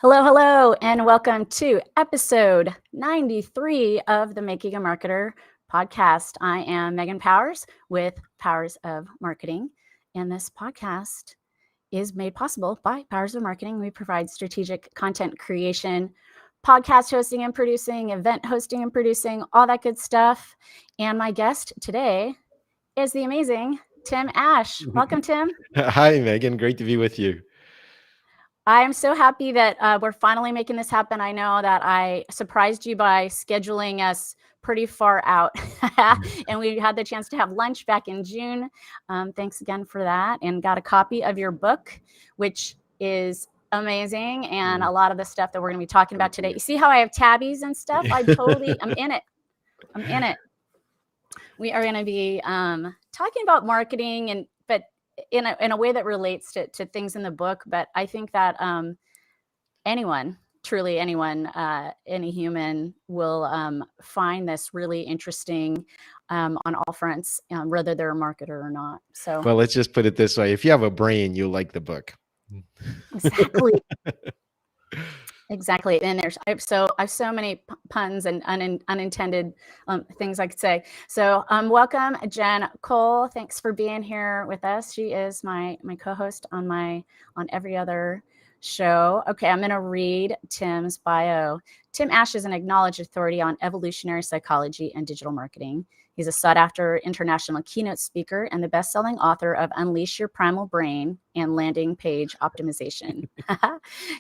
Hello, hello, and welcome to episode 93 of the Making a Marketer podcast. I am Megan Powers with Powers of Marketing, and this podcast is made possible by Powers of Marketing. We provide strategic content creation, podcast hosting and producing, event hosting and producing, all that good stuff. And my guest today is the amazing Tim Ash. Welcome, Tim. Hi, Megan. Great to be with you. I am so happy that we're finally making this happen. I know that I surprised you by scheduling us pretty far out, and we had the chance to have lunch back in June. Thanks again for that, and got a copy of your book, which is amazing, and a lot of the stuff that we're going to be talking about today. You see how I have tabbies and stuff? I'm in it. I'm in it. We are going to be talking about marketing, but in a way that relates to things in the book. But I think that truly anyone, any human will find this really interesting on all fronts, whether they're a marketer or not. So, well, let's just put it this way. If you have a brain, you'll like the book. Exactly. Exactly. And I have so many puns and unintended things I could say. So welcome, Jen Cole. Thanks for being here with us. She is my co-host on every other show. Okay, I'm going to read Tim's bio. Tim Ash is an acknowledged authority on evolutionary psychology and digital marketing. He's a sought-after international keynote speaker and the best-selling author of Unleash Your Primal Brain and Landing Page Optimization.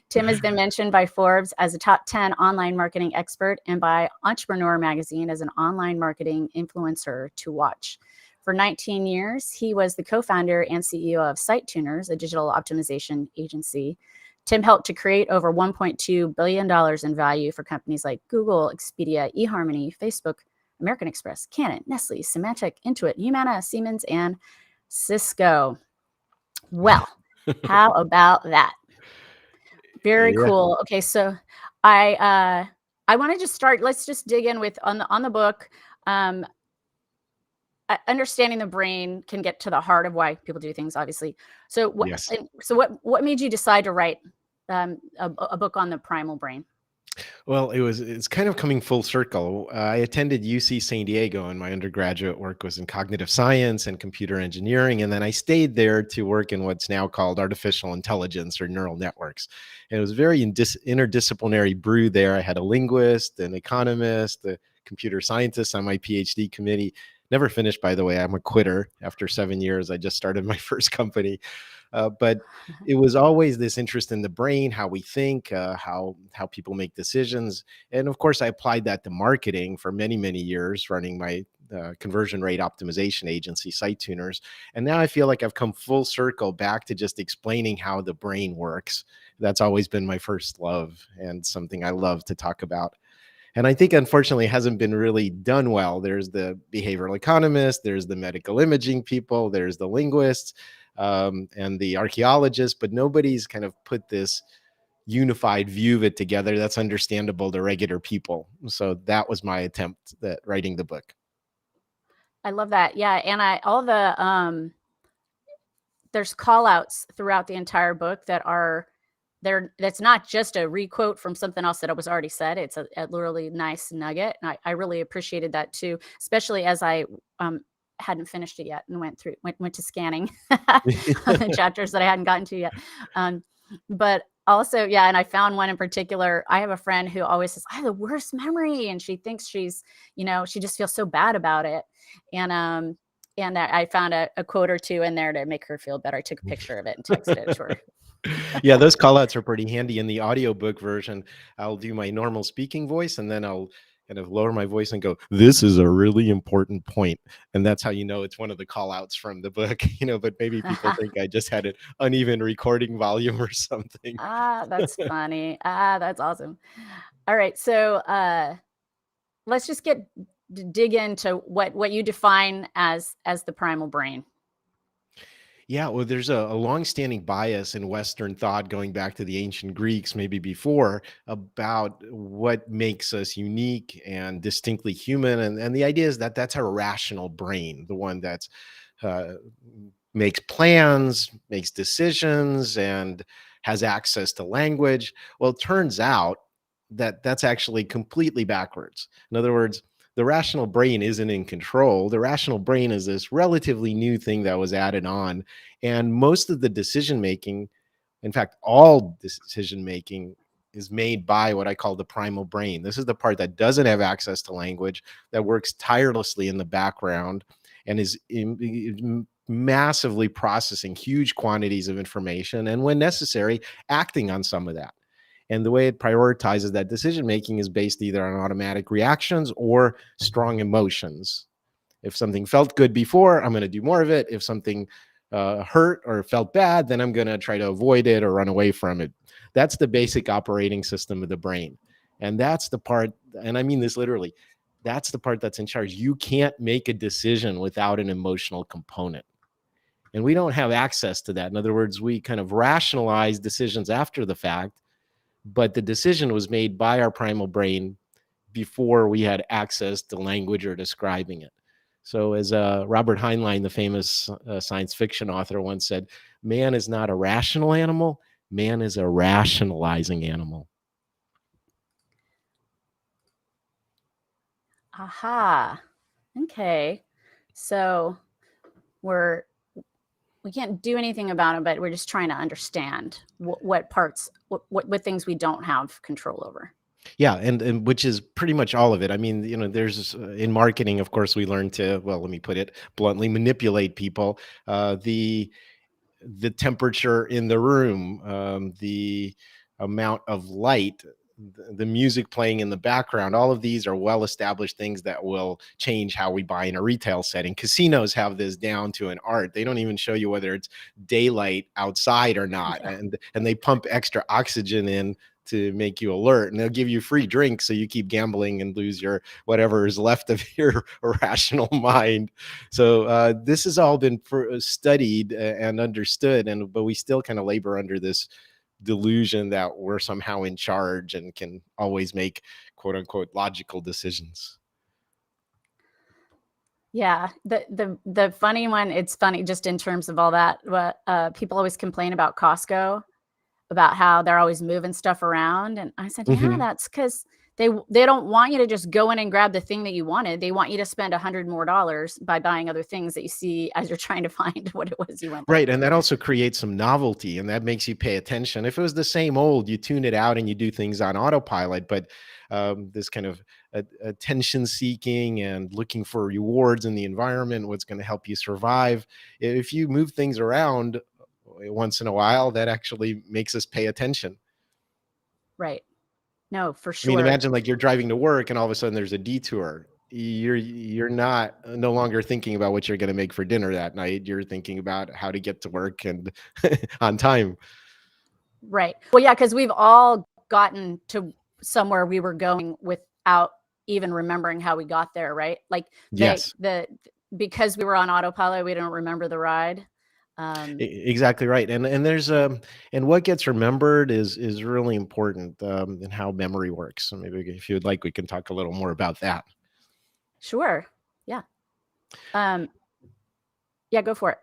Tim has been mentioned by Forbes as a top 10 online marketing expert and by Entrepreneur Magazine as an online marketing influencer to watch. For 19 years, he was the co-founder and CEO of Site Tuners, a digital optimization agency. Tim helped to create over $1.2 billion in value for companies like Google, Expedia, eHarmony, Facebook, American Express, Canon, Nestle, Symantec, Intuit, Humana, Siemens, and Cisco. Well, how about that? Very cool. Okay, so I want to just start. Let's just dig in with on the book. Understanding the brain can get to the heart of why people do things, obviously. So what? Yes. So what made you decide to write a book on the primal brain? Well, it's kind of coming full circle. I attended UC San Diego, and my undergraduate work was in cognitive science and computer engineering. And then I stayed there to work in what's now called artificial intelligence or neural networks. And it was very interdisciplinary brew there. I had a linguist, an economist, a computer scientist on my PhD committee. Never finished, by the way. I'm a quitter. After 7 years, I just started my first company. But it was always this interest in the brain, how we think, how people make decisions. And of course, I applied that to marketing for many, many years, running my conversion rate optimization agency, Site Tuners. And now I feel like I've come full circle back to just explaining how the brain works. That's always been my first love and something I love to talk about. And I think, unfortunately, it hasn't been really done well. There's the behavioral economists, there's the medical imaging people, there's the linguists, and the archaeologists, but nobody's kind of put this unified view of it together that's understandable to regular people. So that was my attempt at writing the book. I love that. Yeah, and there's call outs throughout the entire book that are there. That's not just a requote from something else that was already said. It's a really nice nugget. And I really appreciated that too, especially as I hadn't finished it yet and went to scanning the chapters that I hadn't gotten to yet. But also, yeah, and I found one in particular. I have a friend who always says, I have the worst memory. And she thinks she just feels so bad about it. And I found a quote or two in there to make her feel better. I took a picture of it and texted it to her. Yeah, those callouts are pretty handy. In the audiobook version, I'll do my normal speaking voice, and then I'll kind of lower my voice and go, this is a really important point. And that's how you know it's one of the callouts from the book, but maybe people think I just had an uneven recording volume or something. That's funny. That's awesome. All right. So let's just dig into what you define as the primal brain. Yeah, well, there's a longstanding bias in Western thought going back to the ancient Greeks, maybe before, about what makes us unique and distinctly human. And the idea is that that's our rational brain, the one that's makes plans, makes decisions, and has access to language. Well, it turns out that that's actually completely backwards. In other words, the rational brain isn't in control. The rational brain is this relatively new thing that was added on. And most of the decision making, in fact, all decision making, is made by what I call the primal brain. This is the part that doesn't have access to language, that works tirelessly in the background and is massively processing huge quantities of information, and when necessary, acting on some of that. And the way it prioritizes that decision making is based either on automatic reactions or strong emotions. If something felt good before, I'm going to do more of it. If something hurt or felt bad, then I'm going to try to avoid it or run away from it. That's the basic operating system of the brain. And that's the part, and I mean this literally, that's the part that's in charge. You can't make a decision without an emotional component. And we don't have access to that. In other words, we kind of rationalize decisions after the fact, but the decision was made by our primal brain before we had access to language or describing it. So as Robert Heinlein, the famous science fiction author, once said, man is not a rational animal, man is a rationalizing animal. Aha. Okay. So we can't do anything about it, but we're just trying to understand what parts, what things we don't have control over. Yeah, and which is pretty much all of it. I mean, you know, there's in marketing, of course, we learn to, well, let me put it bluntly, manipulate people. The temperature in the room, the amount of light, the music playing in the background, all of these are well-established things that will change how we buy in a retail setting. Casinos have this down to an art. They don't even show you whether it's daylight outside or not. Yeah. And they pump extra oxygen in to make you alert, and they'll give you free drinks so you keep gambling and lose your whatever is left of your rational mind. So this has all been studied and understood, but we still kind of labor under this delusion that we're somehow in charge and can always make quote unquote logical decisions. Yeah, the funny one, it's funny just in terms of all that. What people always complain about Costco, about how they're always moving stuff around. And I said, yeah, that's because they don't want you to just go in and grab the thing that you wanted. They want you to spend $100 more by buying other things that you see as you're trying to find what it was you went. Right. And that also creates some novelty, and that makes you pay attention. If it was the same old, you tune it out and you do things on autopilot. But this kind of attention seeking and looking for rewards in the environment, what's going to help you survive. If you move things around once in a while, that actually makes us pay attention. Right. No, for sure. I mean, imagine like you're driving to work and all of a sudden there's a detour. You're no longer thinking about what you're going to make for dinner that night. You're thinking about how to get to work and on time. Right. Well, yeah, because we've all gotten to somewhere we were going without even remembering how we got there, right? Like yes, because we were on autopilot, we don't remember the ride. Exactly right. And there's and what gets remembered is really important in how memory works. So maybe if you would like, we can talk a little more about that. Sure. Yeah. Yeah, go for it.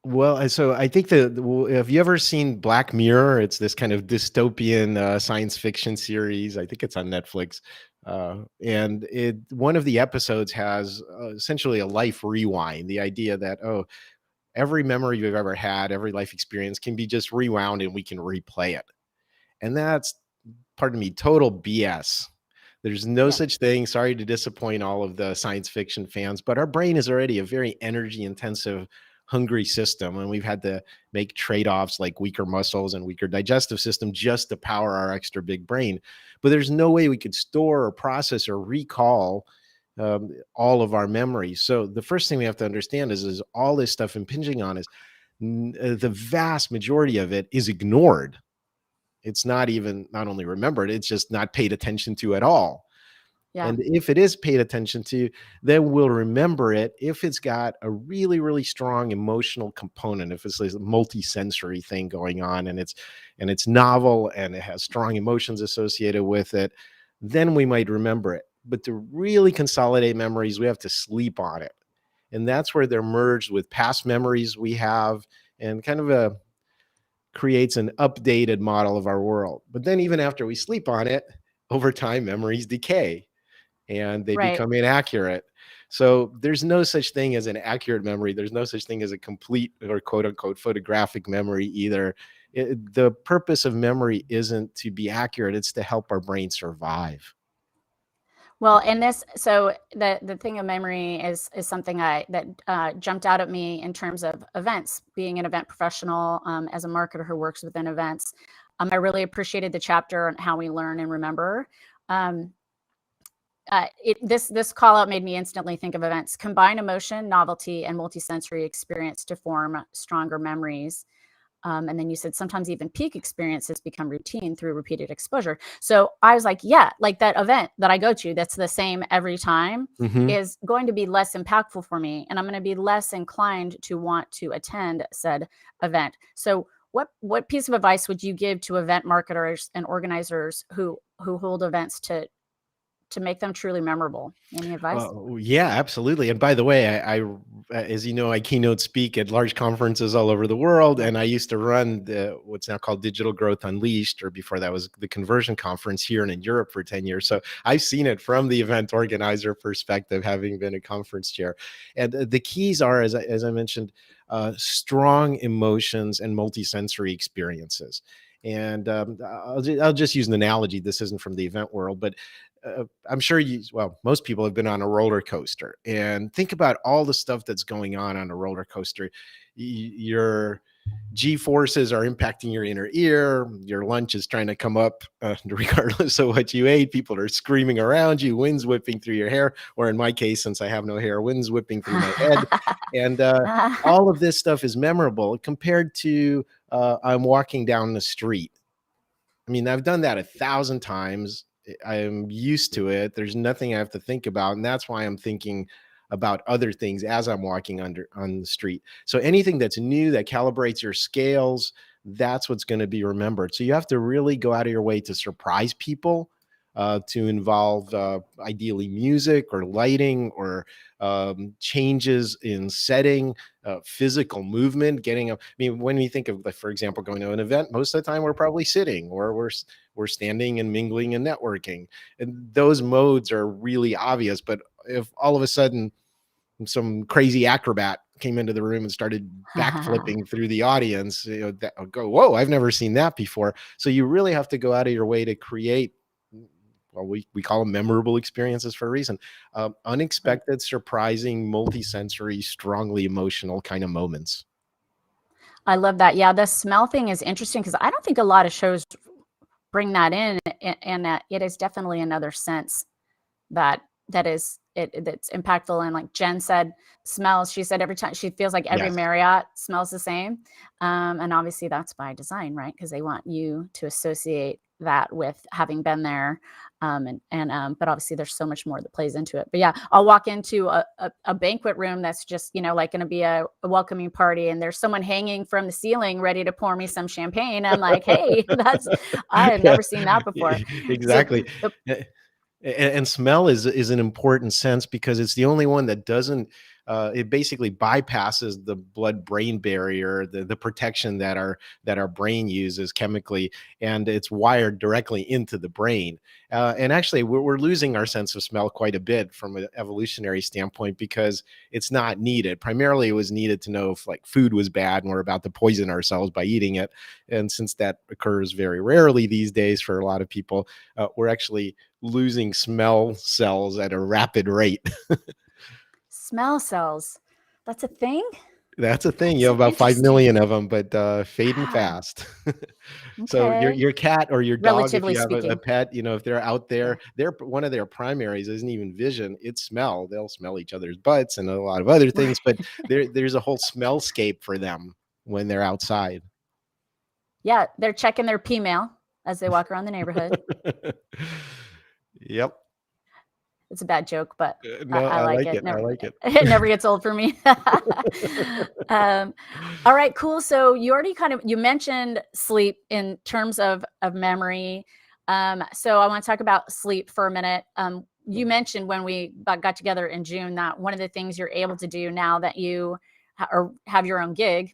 Well, so I think have you ever seen Black Mirror? It's this kind of dystopian science fiction series. I think it's on Netflix. And one of the episodes has essentially a life rewind. The idea that, every memory you've ever had, every life experience can be just rewound and we can replay it. And that's, pardon me, total BS. There's no such thing. Sorry to disappoint all of the science fiction fans, but our brain is already a very energy intensive, hungry system. And we've had to make trade-offs like weaker muscles and weaker digestive system just to power our extra big brain. But there's no way we could store or process or recall all of our memories. So the first thing we have to understand is all this stuff impinging on us, the vast majority of it is ignored. It's not only remembered, it's just not paid attention to at all. Yeah. And if it is paid attention to, then we'll remember it if it's got a really, really strong emotional component, if it's a multi-sensory thing going on and it's novel and it has strong emotions associated with it, then we might remember it. But to really consolidate memories, we have to sleep on it. And that's where they're merged with past memories we have, and kind of creates an updated model of our world. But then even after we sleep on it, over time, memories decay and they Right. become inaccurate. So there's no such thing as an accurate memory. There's no such thing as a complete or quote unquote photographic memory either. The purpose of memory isn't to be accurate. It's to help our brain survive. Well, and this, so the thing of memory is something that jumped out at me in terms of events. Being an event professional, as a marketer who works within events, I really appreciated the chapter on how we learn and remember. This call out made me instantly think of events. Combine emotion, novelty, and multisensory experience to form stronger memories. And then you said sometimes even peak experiences become routine through repeated exposure. So I was like, yeah, like that event that I go to that's the same every time Mm-hmm. is going to be less impactful for me. And I'm going to be less inclined to want to attend said event. So what piece of advice would you give to event marketers and organizers who hold events to make them truly memorable? Any advice? Yeah, absolutely. And by the way, as you know, I keynote speak at large conferences all over the world, Yeah. and I used to run what's now called Digital Growth Unleashed, or before that was the Conversion Conference here and in Europe for 10 years. So I've seen it from the event organizer perspective, having been a conference chair. And the keys are, as I mentioned, strong emotions and multisensory experiences. And I'll just use an analogy. This isn't from the event world, but I'm sure most people have been on a roller coaster, and think about all the stuff that's going on a roller coaster. Your G forces are impacting your inner ear. Your lunch is trying to come up, regardless of what you ate. People are screaming around you, wind's whipping through your hair, or in my case, since I have no hair, wind's whipping through my head. And all of this stuff is memorable compared to I'm walking down the street. I mean, I've done that 1,000 times. I'm used to it. There's nothing I have to think about. And that's why I'm thinking about other things as I'm walking on the street. So anything that's new that calibrates your scales, that's what's going to be remembered. So you have to really go out of your way to surprise people, to involve ideally music or lighting or changes in setting, physical movement, getting up. I mean, when we think of, like, for example, going to an event, most of the time we're probably sitting, or we're standing and mingling and networking. And those modes are really obvious. But if all of a sudden some crazy acrobat came into the room and started backflipping through the audience, that I'll go, whoa, I've never seen that before. So you really have to go out of your way to create, well, we call them memorable experiences for a reason. Unexpected, surprising, multisensory, strongly emotional kind of moments. I love that. Yeah, the smell thing is interesting because I don't think a lot of shows bring that in, and it is definitely another sense that that's impactful. And like Jen said, smells. She said every time she feels like every Yes. Marriott smells the same, and obviously that's by design, right? Because they want you to associate that with having been there, but obviously there's so much more that plays into it. But yeah, I'll walk into a banquet room that's just like going to be a welcoming party, and there's someone hanging from the ceiling ready to pour me some champagne. I'm like, hey, I had never seen that before. So Exactly. And smell is an important sense because it's the only one that doesn't, it basically bypasses the blood brain barrier, the protection that our brain uses chemically, and it's wired directly into the brain. And actually we're losing our sense of smell quite a bit from an evolutionary standpoint because it's not needed. Primarily it was needed to know if like food was bad and we're about to poison ourselves by eating it. And since that occurs very rarely these days for a lot of people, we're actually losing smell cells at a rapid rate. smell cells, that's a thing. That's a thing. You That's have about 5 interesting. million of them, but fading fast. So Okay, your cat or your dog, if relatively you have a speaking. pet, if they're out Yeah. there, one of their primaries isn't even vision, it's smell. They'll smell each other's butts and a lot of other things, but there's a whole smellscape for them when they're outside. Yeah, they're checking their P mail as they walk around the neighborhood. Yep. It's a bad joke, but No, I I like like it. it. I Never, like it. it never gets old for me. All right, cool. So you already you mentioned sleep in terms of memory. So I want to talk about sleep for a minute. You mentioned when we got together in June that one of the things you're able to do now that you or have your own gig,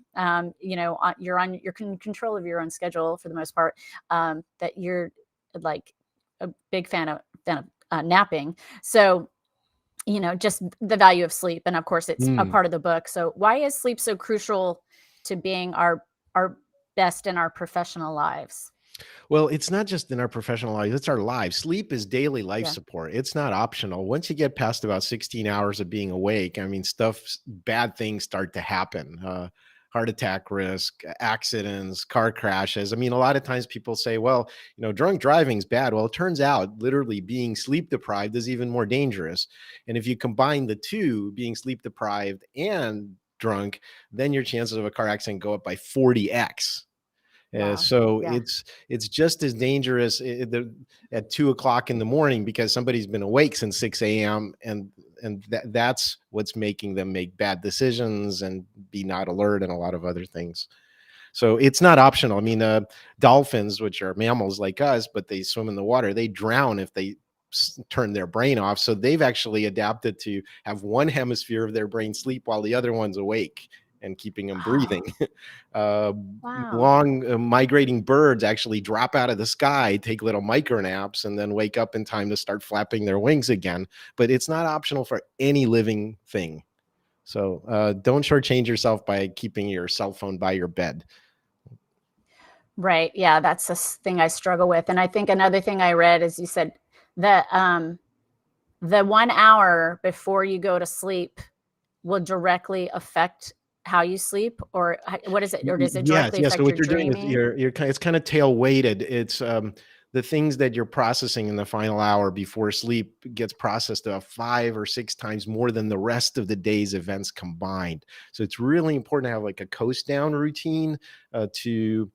you're in control of your own schedule for the most part, that you're like a big fan of napping. So, just the value of sleep. And of course, it's a Mm. part of the book. So why is sleep so crucial to being our best in our professional lives? Well, it's not just in our professional lives, it's our lives. Sleep is daily life Yeah. support. It's not optional. Once you get past about 16 hours of being awake, I mean, bad things start to happen. Heart attack risk, accidents, car crashes. I mean, a lot of times people say, well, drunk driving is bad. Well, it turns out literally being sleep deprived is even more dangerous. And if you combine the two, being sleep deprived and drunk, then your chances of a car accident go up by 40x. Wow. So Yeah. it's just as dangerous at 2 o'clock in the morning because somebody's been awake since 6 a.m. and that's what's making them make bad decisions and be not alert and a lot of other things. So it's not optional. I mean, dolphins, which are mammals like us, but they swim in the water, they drown if they turn their brain off. So they've actually adapted to have one hemisphere of their brain sleep while the other one's awake and keeping them breathing. Oh, uh, wow. long migrating birds actually drop out of the sky, take little micro naps, and then wake up in time to start flapping their wings again. But it's not optional for any living thing. So don't shortchange yourself by keeping your cell phone by your bed. Right. Yeah, that's a thing I struggle with. And I think another thing I read is you said that the 1 hour before you go to sleep will directly affect how you sleep, or what is it? Or does it Yes, directly yes. So affect what your you're doing is dreaming? it's kind of tail weighted. It's the things that you're processing in the final hour before sleep gets processed about 5 or 6 times more than the rest of the day's events combined. So it's really important to have like a coast down routine to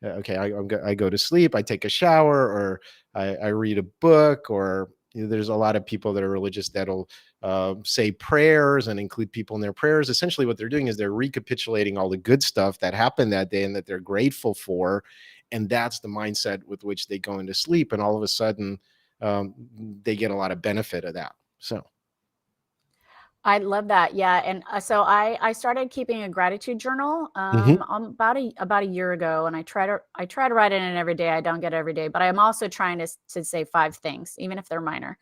okay, I go to sleep, I take a shower, or I read a book, or there's a lot of people that are religious that'll say prayers and include people in their prayers. Essentially, what they're doing is they're recapitulating all the good stuff that happened that day and that they're grateful for. And that's the mindset with which they go into sleep. And all of a sudden, um, they get a lot of benefit of that. So, I love that. Yeah, and so I started keeping a gratitude journal mhm. about a year ago, and I try to write it in every day. I don't get it every day, but I'm also trying to say 5 things, even if they're minor,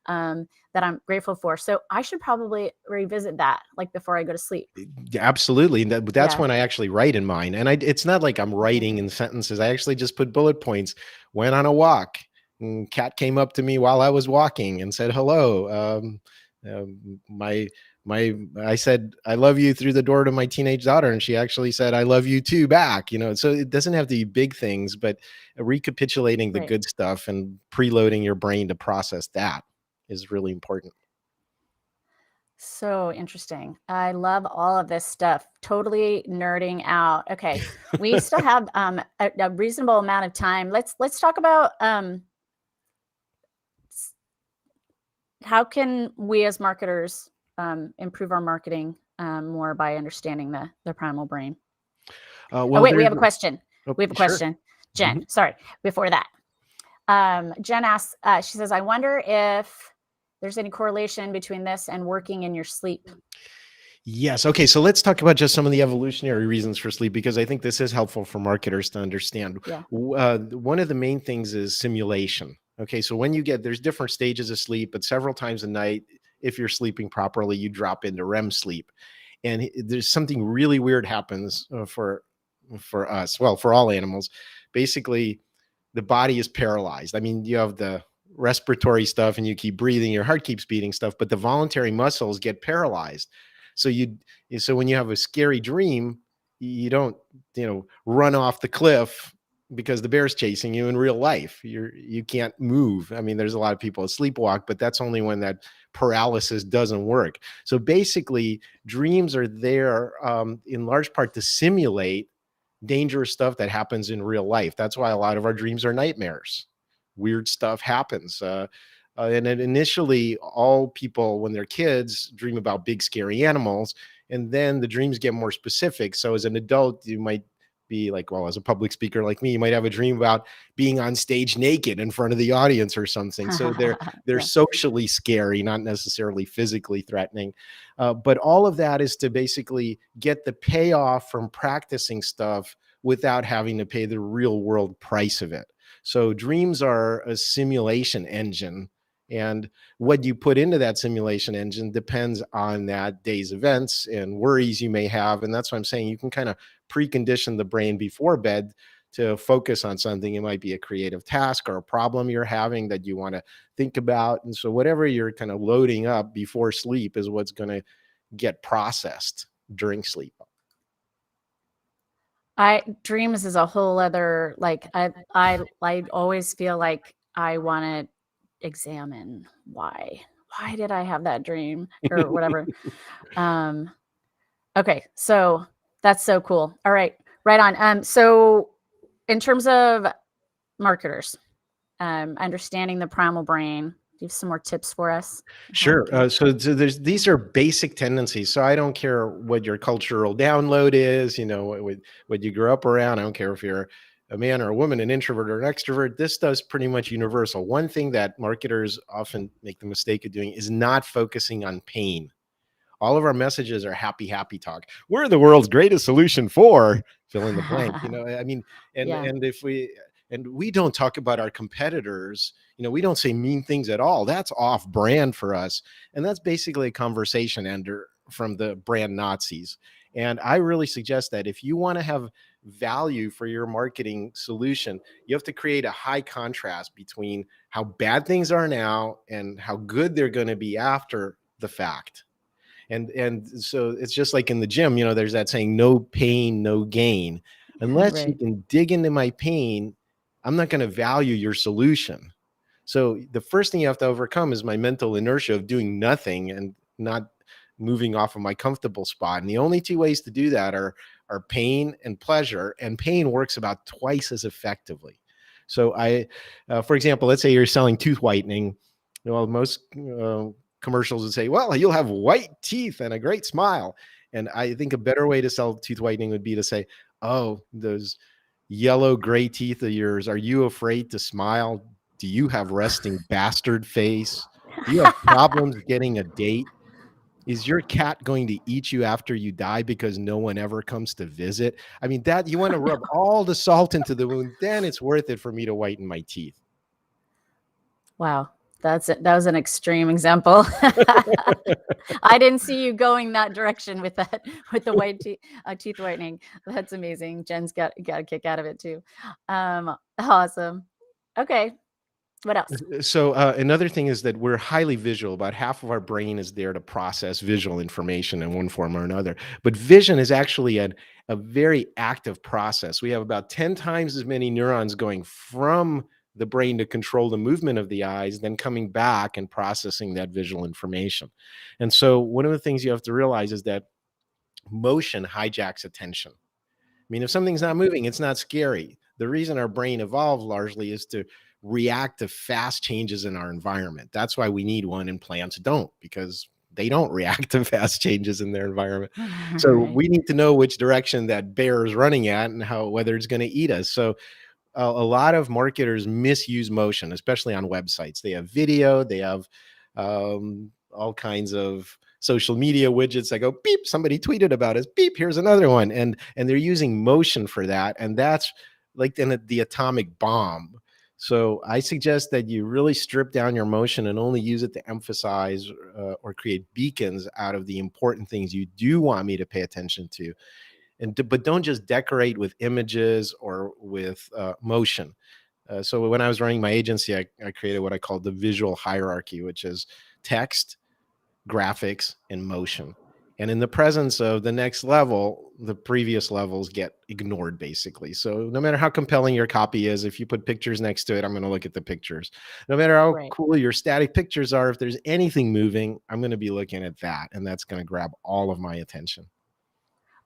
that I'm grateful for. So I should probably revisit that, like before I go to sleep. Yeah, absolutely. And that's Yeah. when I actually write in mine. And it's not like I'm Okay. writing in sentences. I actually just put bullet points. Went on a walk. Cat came up to me while I was walking and said hello. My I said I love you through the door to my teenage daughter, and she actually said I love you too back. So it doesn't have to be big things, but recapitulating the Right. good stuff and preloading your brain to process that is really important. So interesting. I love all of this stuff. Totally nerding out. Okay, we still have a reasonable amount of time. Let's talk about how can we as marketers improve our marketing more by understanding the primal brain? Oh, Well, wait, we there's have a question. oh, We have a sure. question. Jen, Mhm. sorry, before that. Jen asks, she says, I wonder if there's any correlation between this and working in your sleep. Yes. Okay. So let's talk about just some of the evolutionary reasons for sleep, because I think this is helpful for marketers to understand. Yeah. One of the main things is simulation. Okay. So there's different stages of sleep, but several times a night, if you're sleeping properly, you drop into REM sleep. And there's something really weird happens for us, well, for all animals. Basically, the body is paralyzed. I mean, you have the respiratory stuff and you keep breathing, your heart keeps beating stuff, but the voluntary muscles get paralyzed. So so when you have a scary dream, you don't, run off the cliff because the bear's chasing you in real life. You can't move. I mean, there's a lot of people that sleepwalk, but that's only when that paralysis doesn't work. So basically, dreams are there in large part to simulate dangerous stuff that happens in real life. That's why a lot of our dreams are nightmares. Weird stuff happens. And then initially, all people, when they're kids, dream about big, scary animals. And then the dreams get more specific. So as an adult, you might be like, well, as a public speaker like me, you might have a dream about being on stage naked in front of the audience or something. So they're Yeah. socially scary, not necessarily physically threatening. But all of that is to basically get the payoff from practicing stuff without having to pay the real world price of it. So dreams are a simulation engine, and what you put into that simulation engine depends on that day's events and worries you may have. And that's why I'm saying you can kind of precondition the brain before bed to focus on something. It might be a creative task or a problem you're having that you want to think about. And so whatever you're kind of loading up before sleep is what's going to get processed during sleep. Dreams is a whole other, like, I always feel like I want to examine why did I have that dream or whatever. Okay, so that's so cool. All right, right on. So in terms of marketers, understanding the primal brain, do you have some more tips for us? Sure. So these are basic tendencies. So I don't care what your cultural download is, what you grew up around. I don't care if you're a man or a woman, an introvert or an extrovert. This does pretty much universal. One thing that marketers often make the mistake of doing is not focusing on pain. All of our messages are happy, happy talk. We're the world's greatest solution for fill in the blank. I mean, Yeah. and we don't talk about our competitors. We don't say mean things at all. That's off brand for us. And that's basically a conversation ender from the brand Nazis. And I really suggest that if you want to have value for your marketing solution, you have to create a high contrast between how bad things are now and how good they're going to be after the fact. And so it's just like in the gym, there's that saying, no pain, no gain. Unless you Right. can dig into my pain, I'm not going to value your solution. So the first thing you have to overcome is my mental inertia of doing nothing and not moving off of my comfortable spot. And the only two ways to do that are pain and pleasure. And pain works about twice as effectively. So for example, let's say you're selling tooth whitening. Most commercials would say, well, you'll have white teeth and a great smile. And I think a better way to sell tooth whitening would be to say, oh, those yellow gray teeth of yours, are you afraid to smile? Do you have resting bastard face? Do you have problems getting a date? Is your cat going to eat you after you die because no one ever comes to visit? I mean, that you want to rub all the salt into the wound, then it's worth it for me to whiten my teeth. Wow. That was an extreme example. I didn't see you going that direction with that, with the white teeth whitening. That's amazing. Jen's got a kick out of it too. Awesome. Okay. What else? So another thing is that we're highly visual. About half of our brain is there to process visual information in one form or another. But vision is actually a very active process. We have about 10 times as many neurons going from the brain to control the movement of the eyes, then coming back and processing that visual information. And so one of the things you have to realize is that motion hijacks attention. I mean, if something's not moving, it's not scary. The reason our brain evolved largely is to react to fast changes in our environment. That's why we need one, and plants don't, because they don't react to fast changes in their environment. So Right. we need to know which direction that bear is running at and whether it's going to eat us. So a lot of marketers misuse motion, especially on websites. They have video, they have all kinds of social media widgets that go beep, somebody tweeted about us, beep, here's another one. And they're using motion for that. And that's like the atomic bomb. So I suggest that you really strip down your motion and only use it to emphasize or create beacons out of the important things you do want me to pay attention to. But don't just decorate with images or with motion. So when I was running my agency, I created what I called the visual hierarchy, which is text, graphics, and motion. And in the presence of the next level, the previous levels get ignored, basically. So no matter how compelling your copy is, if you put pictures next to it, I'm going to look at the pictures. No matter how Right. cool your static pictures are, if there's anything moving, I'm going to be looking at that. And that's going to grab all of my attention.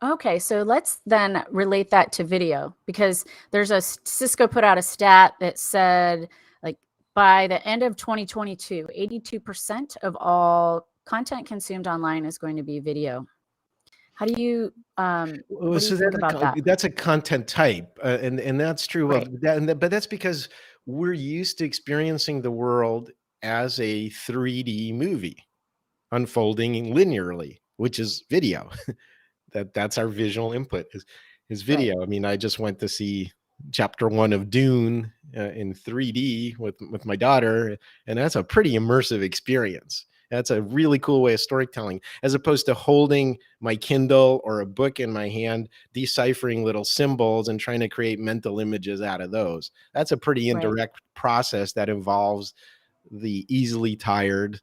Okay, so let's then relate that to video, because there's Cisco put out a stat that said, like, by the end of 2022, 82% of all content consumed online is going to be video. How do you what do you So think about that? that's a content type, and that's true. Well, Right, but that's because we're used to experiencing the world as a 3D movie unfolding linearly, which is video. That's our visual input is right, video. I mean, I just went to see chapter 1 of Dune in 3D with my daughter, and that's a pretty immersive experience. That's a really cool way of storytelling, as opposed to holding my Kindle or a book in my hand, deciphering little symbols and trying to create mental images out of those. That's a pretty right, indirect process that involves the easily tired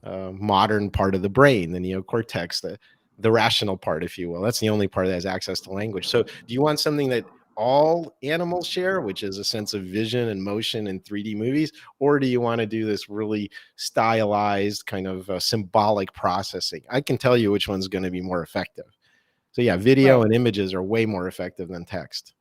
modern part of the brain, the neocortex, the rational part, if you will. That's the only part that has access to language. So, do you want something that all animals share, which is a sense of vision and motion in 3D movies, or do you want to do this really stylized kind of symbolic processing? I can tell you which one's going to be more effective. So, yeah, video right. and images are way more effective than text.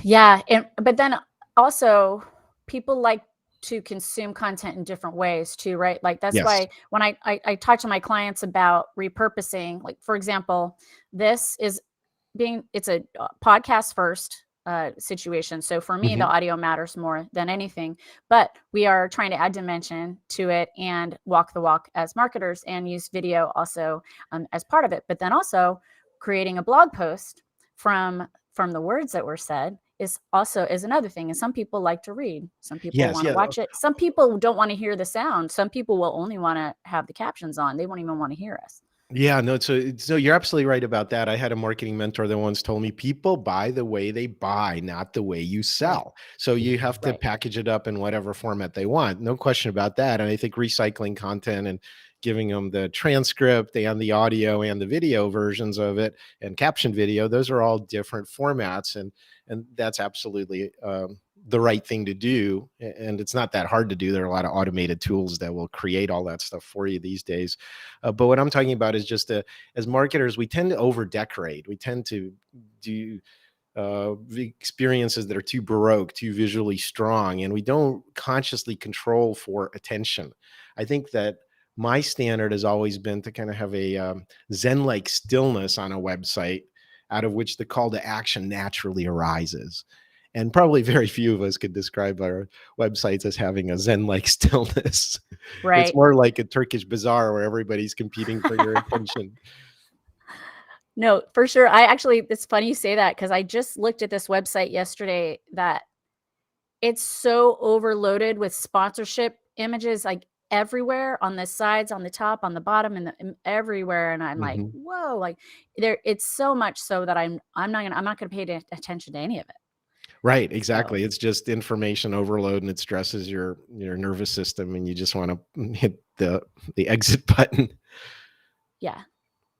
Yeah, and but then also people like to consume content in different ways too, right? Like that's Yes. why when I talk to my clients about repurposing, like for example, this is it's a podcast first situation. So for me, the Hmm. audio matters more than anything, but we are trying to add dimension to it and walk the walk as marketers and use video also as part of it. But then also creating a blog post from the words that were said is another thing. And some people like to read, some people Yes. want to Yeah. watch it, some people don't want to hear the sound, some people will only want to have the captions on, they won't even want to hear us. Yeah, no, so you're absolutely right about that. I had a marketing mentor that once told me people buy the way they buy, not the way you Right, sell. So you have to right, package it up in whatever format they want. No question about that. And I think recycling content and giving them the transcript and the audio and the video versions of it and caption video, those are all different formats, and that's absolutely the right thing to do. And it's not that hard to do. There are a lot of automated tools that will create all that stuff for you these days. But what I'm talking about is just as marketers, we tend to over decorate. We tend to do experiences that are too baroque, too visually strong, and we don't consciously control for attention. I think that my standard has always been to kind of have a Zen-like stillness on a website, out of which the call to action naturally arises. And probably very few of us could describe our websites as having a Zen-like stillness. It's right. more like a Turkish bazaar where everybody's competing for your attention. No, for sure. I actually, it's funny you say that because I just looked at this website yesterday that it's so overloaded with sponsorship images like everywhere on the sides, on the top, on the bottom, and everywhere. And I'm like, Mhm. whoa, like there, it's so much so that I'm not gonna pay attention to any of it. Right, So exactly. It's just information overload and it stresses your nervous system and you just want to hit the exit button. yeah,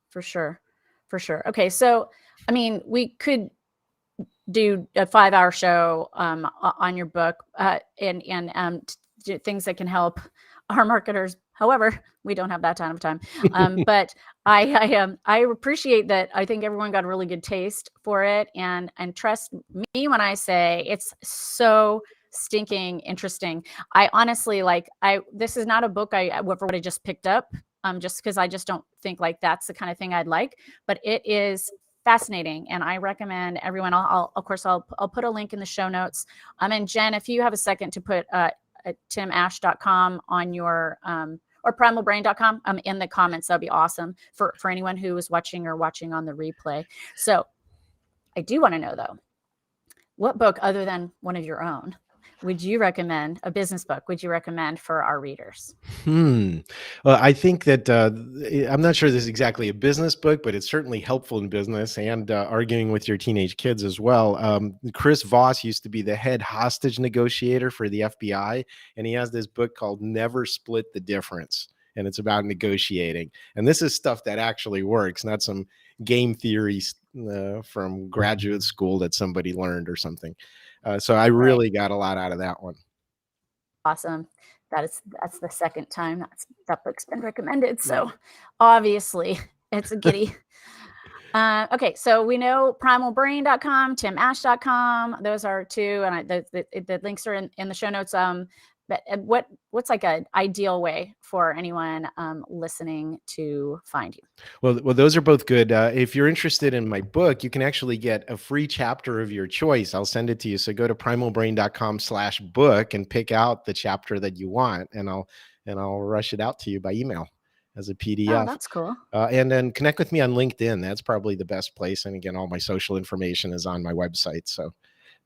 for sure. For sure. Okay. So I mean, we could do a 5-hour show on your book things that can help our marketers. However, we don't have that kind of time. But I appreciate that. I think everyone got a really good taste for it, and trust me when I say it's so stinking interesting. I honestly like I this is not a book I would have just picked up just because I just don't think like that's the kind of thing I'd like, but it is fascinating, and I recommend everyone. Of course I'll put a link in the show notes. And Jen, if you have a second to put timash.com on your or primalbrain.com in the comments, that'd be awesome for anyone who is watching or watching on the replay. So I do want to know though, what book other than one of your own would you recommend, a business book would you recommend for our readers? Hmm. Well, I think that I'm not sure this is exactly a business book, but it's certainly helpful in business and arguing with your teenage kids as well. Chris Voss used to be the head hostage negotiator for the FBI, and he has this book called Never Split the Difference. And it's about negotiating. And this is stuff that actually works, not some game theory from graduate school that somebody learned or something. So I Right. really got a lot out of that one. Awesome. That's the second time that book's been recommended. So obviously it's a giddy. Okay, so we know primalbrain.com, timash.com. Those are two, and the links are in the show notes. but what's like an ideal way for anyone listening to find you? Well, those are both good. If you're interested in my book, you can actually get a free chapter of your choice. I'll send it to you. So go to primalbrain.com/book and pick out the chapter that you want, and I'll rush it out to you by email as a Oh, PDF. that's cool. And then connect with me on LinkedIn. That's probably the best place. And again, all my social information is on my website. So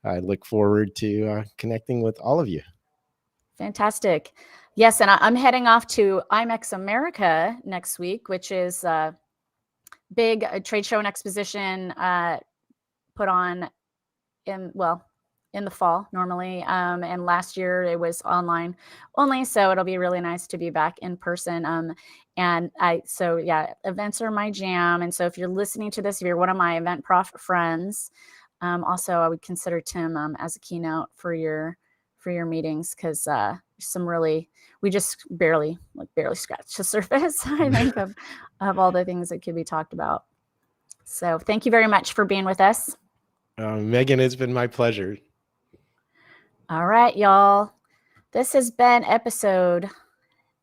I look forward to connecting with all of you. Fantastic. Yes, and I'm heading off to IMEX America next week, which is a big trade show and exposition put on in the fall normally. And last year it was online only, so it'll be really nice to be back in person. So yeah, events are my jam. And so if you're listening to this, if you're one of my event prof friends, also I would consider Tim as a keynote for your meetings, because we just barely scratched the surface, I think, of all the things that could be talked about. So thank you very much for being with us. Megan, it's been my pleasure. All right, y'all. This has been episode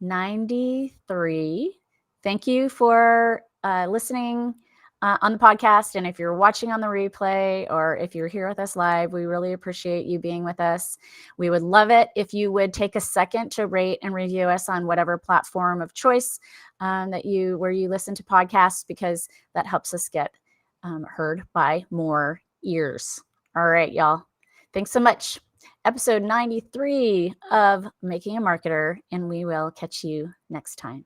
93. Thank you for listening on the podcast. And if you're watching on the replay, or if you're here with us live, we really appreciate you being with us. We would love it if you would take a second to rate and review us on whatever platform of choice where you listen to podcasts, because that helps us get heard by more ears. All right, y'all. Thanks so much. Episode 93 of Making a Marketer, and we will catch you next time.